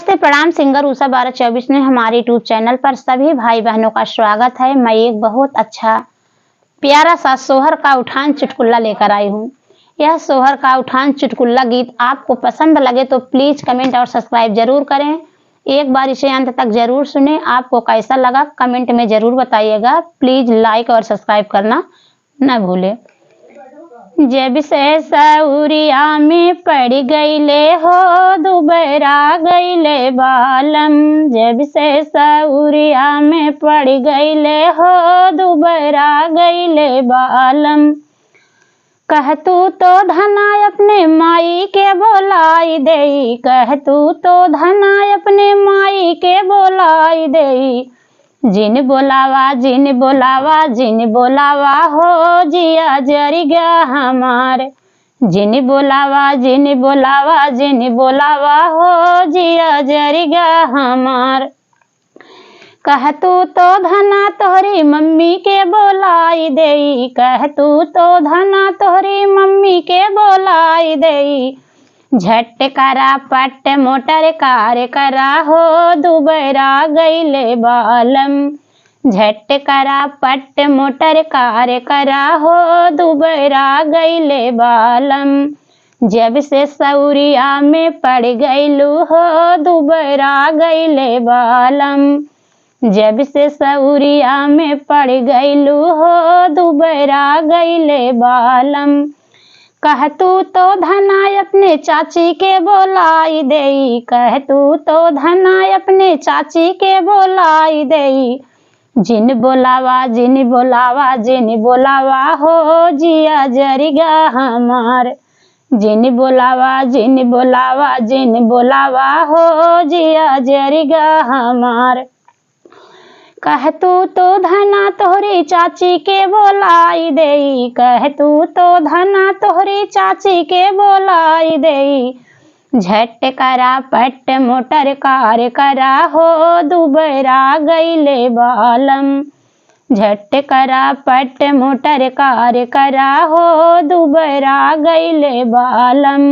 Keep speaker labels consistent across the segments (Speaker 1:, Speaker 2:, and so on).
Speaker 1: नमस्ते प्रणाम। सिंगर उषा 1224 ने हमारे यूट्यूब चैनल पर सभी भाई बहनों का स्वागत है। मैं एक बहुत अच्छा प्यारा सा सोहर का उठान चुटकुला लेकर आई हूँ। यह सोहर का उठान चुटकुला गीत आपको पसंद लगे तो प्लीज कमेंट और सब्सक्राइब जरूर करें। एक बार इसे अंत तक जरूर सुने। आपको कैसा लगा कमेंट में जरूर बताइएगा। प्लीज लाइक और सब्सक्राइब करना न भूले। जब से सौरिया में पड़ गईले हो दुबरा गईले बालम। जब से सौरिया में पड़ गईले हो दुबरा गईले बालम। कह तू तो धना अपने माई के बोलाई देई। कह तू तो धना अपने माई के बोलाई देई। जिन बोलावा जिन बोलावा जिन बोलावा हो जिया जरी गया हमार। जिन बोलावा जिन बोलावा जिन बोलावा हो जिया जरी गया हमार। कह तू तो धना तोहरी मम्मी के बोलाई देई। कह तू तो धना तोहरी मम्मी के बोलाई देई। झट करा पट मोटर कार करा हो दुबरा गईले बालम। झट करा पट मोटर कार करा हो दुबरा गईले बालम। जब से सौरिया में पड़ गईलू हो दुबरा गईले बालम। जब से सौरिया में पड़ गईलू हो दुबरा गईले बालम। कह तू तो धना अपने चाची के बोलाई देई। कह तू तो धना अपने चाची के बोलाई देई। जिन बोलावा जिन बोलावा जिन बोलावा हो जिया जरिगा हमार। जिन बोलावा जिन बोलावा जिन बोलावा हो जिया जरिगा हमार। कह तू तो धना तोहरी चाची के बोलाई देई। कह तू तो धना तोहरी चाची के बोलाई देई। झट करा पट मोटर कार करा हो दुबरा गईले बालम। झट करा पट मोटर कार करा हो दुबरा गईले बालम।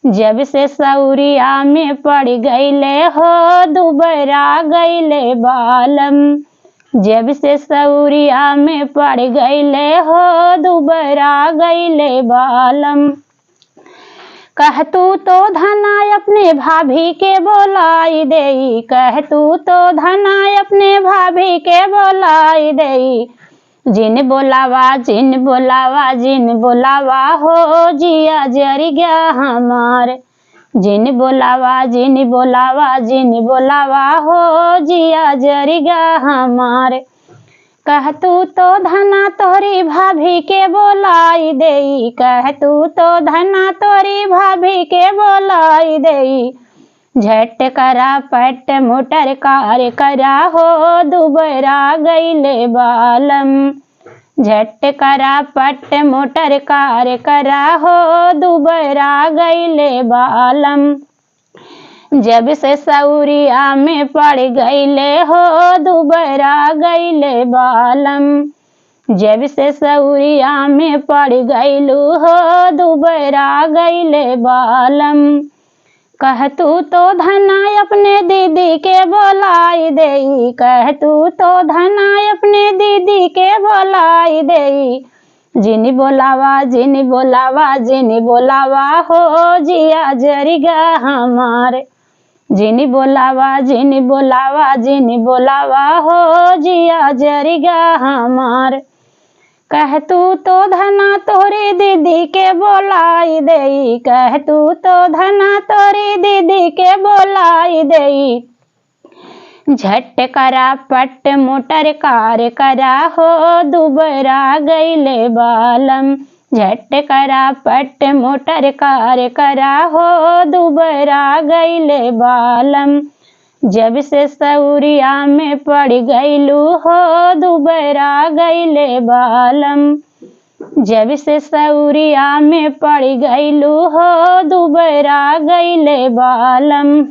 Speaker 1: जब से सौरिया में पड़ गईले हो दुबरा गईले बालम। जब से सौरिया में पड़ गईले हो दुबरा गईले बालम। कह तू तो धना अपने भाभी के बोलाई देई। कह तू तो धना अपने भाभी के बोलाई देई। जिन बोलावा जिन बोलावा जिन बोलावा हो जिया जरी गया हमार। जिन बोलावा जिन बोलावा जिन बोलावा हो जिया जरी गया हमार। कह तू तो धना तोहरी भाभी के बोलाई देई। कह तू तो धना तोहरी भाभी के बोलाई देई। झट करा पट मोटर कार करा हो दुबरा गईले बालम। झट करा पट मोटर कार करा हो दुबरा गईले बालम। जब से सौरिया में पड़ गईले हो दुबरा गईले बालम। जब से सौरिया में पड़ गईलू हो दुबरा गईले बालम। कह तू तो धना अपने दीदी के बोलाई देई। कह तू तो धना अपने दीदी के बोलाई देई। जिन बोलावा जिन बोलावा जिन बोलावा हो जिया जरिगा हमार। जिन बोलावा जिन बोलावा जिन बोलावा हो जिया जरिगा हमार। कह तू तो धना तोहरी दीदी के बोलाई देई। कह तू तो धना तोहरी दीदी के बोलाई देई। झट करा पट मोटर कार करा हो दुबरा गईले बालम। झट करा पट मोटर कार करा हो दुबरा गईले बालम। जब से सौरिया में पड़ गईलू हो दुबरा गईले बालम। जब से सौरिया में पड़ गईलू हो दुबरा गईले बालम।